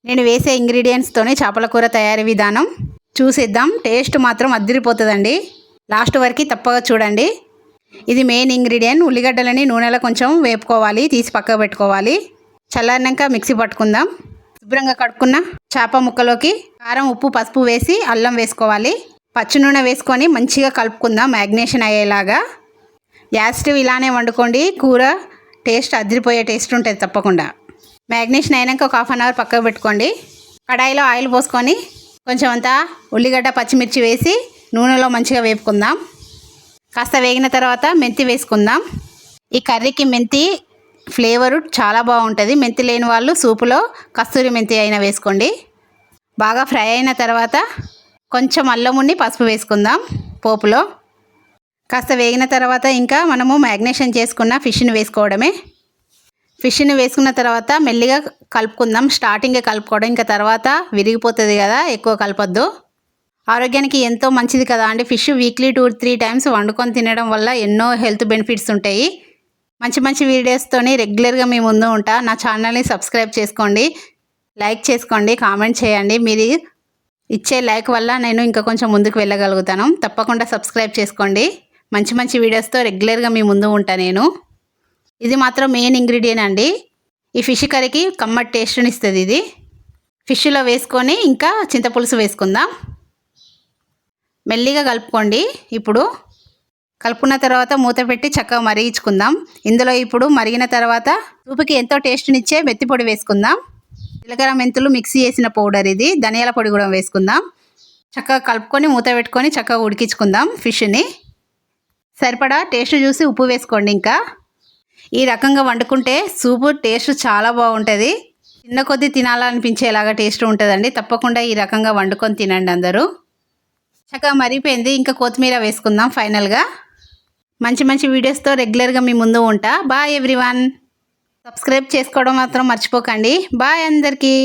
నేను వేసే ఇంగ్రీడియంట్స్తోనే చేపల కూర తయారీ విధానం చూసేద్దాం. టేస్ట్ మాత్రం అదిరిపోతుందండి. లాస్ట్ వరకు తప్పగా చూడండి. ఇది మెయిన్ ఇంగ్రీడియంట్. ఉల్లిగడ్డలని నూనెలో కొంచెం వేపుకోవాలి, తీసి పక్కకు పెట్టుకోవాలి. చల్లారినాక మిక్సీ పట్టుకుందాం. శుభ్రంగా కడుక్కున్న చేప ముక్కలోకి కారం, ఉప్పు, పసుపు వేసి అల్లం వేసుకోవాలి. పచ్చి నూనె వేసుకొని మంచిగా కలుపుకుందాం మ్యాగ్నేషన్ అయ్యేలాగా. గ్యాస్ స్టవ్ ఇలానే వండుకోండి. కూర టేస్ట్ అదిరిపోయే టేస్ట్ ఉంటుంది తప్పకుండా. మ్యాగ్నేషన్ అయినాక ఒక హాఫ్ అన్ అవర్ పక్కకు పెట్టుకోండి. కడాయిలో ఆయిల్ పోసుకొని కొంచెం అంతా ఉల్లిగడ్డ, పచ్చిమిర్చి వేసి నూనెలో మంచిగా వేపుకుందాం. కాస్త వేగిన తర్వాత మెంతి వేసుకుందాం. ఈ కర్రీకి మెంతి ఫ్లేవరు చాలా బాగుంటుంది. మెంతి లేని వాళ్ళు సూపులో కస్తూరి మెంతి అయినా వేసుకోండి. బాగా ఫ్రై అయిన తర్వాత కొంచెం అల్లముని పసుపు వేసుకుందాం పోపులో. కాస్త వేగిన తర్వాత ఇంకా మనము మ్యాగ్నేషన్ చేసుకున్న ఫిష్ని వేసుకోవడమే. ఫిష్ని వేసుకున్న తర్వాత మెల్లిగా కలుపుకుందాం. స్టార్టింగే కలుపుకోవడం, ఇంకా తర్వాత విరిగిపోతుంది కదా, ఎక్కువ కలపొద్దు. ఆరోగ్యానికి ఎంతో మంచిది కదా అండి. ఫిష్ వీక్లీ 2-3 టైమ్స్ వండుకొని తినడం వల్ల ఎన్నో హెల్త్ బెనిఫిట్స్ ఉంటాయి. మంచి మంచి వీడియోస్తోని రెగ్యులర్గా మీ ముందు ఉంటా. నా ఛానల్ని సబ్స్క్రైబ్ చేసుకోండి, లైక్ చేసుకోండి, కామెంట్ చేయండి. మీరు ఇచ్చే లైక్ వల్ల నేను ఇంకా కొంచెం ముందుకు వెళ్ళగలుగుతాను. తప్పకుండా సబ్స్క్రైబ్ చేసుకోండి. మంచి మంచి వీడియోస్తో రెగ్యులర్గా మీ ముందు ఉంటా నేను. ఇది మాత్రం మెయిన్ ఇంగ్రీడియంట్ అండి. ఈ ఫిష్ కర్రీకి కమ్మటి టేస్ట్ని ఇస్తుంది ఇది. ఫిష్లో వేసుకొని ఇంకా చింతపులుసు వేసుకుందాం. మెల్లిగా కలుపుకోండి. ఇప్పుడు కలుపుకున్న తర్వాత మూత పెట్టి చక్కగా మరిగించుకుందాం. ఇందులో ఇప్పుడు మరిగిన తర్వాత సూపుకి ఎంతో టేస్ట్నిచ్చే మెత్తి పొడి వేసుకుందాం. జీలకర్ర, మెంతులు మిక్సీ చేసిన పౌడర్ ఇది. ధనియాల పొడి కూడా వేసుకుందాం. చక్కగా కలుపుకొని మూత పెట్టుకొని చక్కగా ఉడికించుకుందాం. ఫిష్ని సరిపడా టేస్ట్ చూసి ఉప్పు వేసుకోండి. ఇంకా ఈ రకంగా వండుకుంటే సూపు టేస్ట్ చాలా బాగుంటుంది. తిన్న కొద్దీ తినాలనిపించేలాగా టేస్ట్ ఉంటుందండి. తప్పకుండా ఈ రకంగా వండుకొని తినండి అందరూ. చక్కగా మరిగిపోయింది. ఇంకా కొత్తిమీర వేసుకుందాం ఫైనల్గా. మంచి మంచి వీడియోస్తో రెగ్యులర్గా మీ ముందు ఉంటా. Bye everyone. సబ్స్క్రైబ్ చేసుకోవడం మాత్రం మర్చిపోకండి. బాయ్ అందరికీ.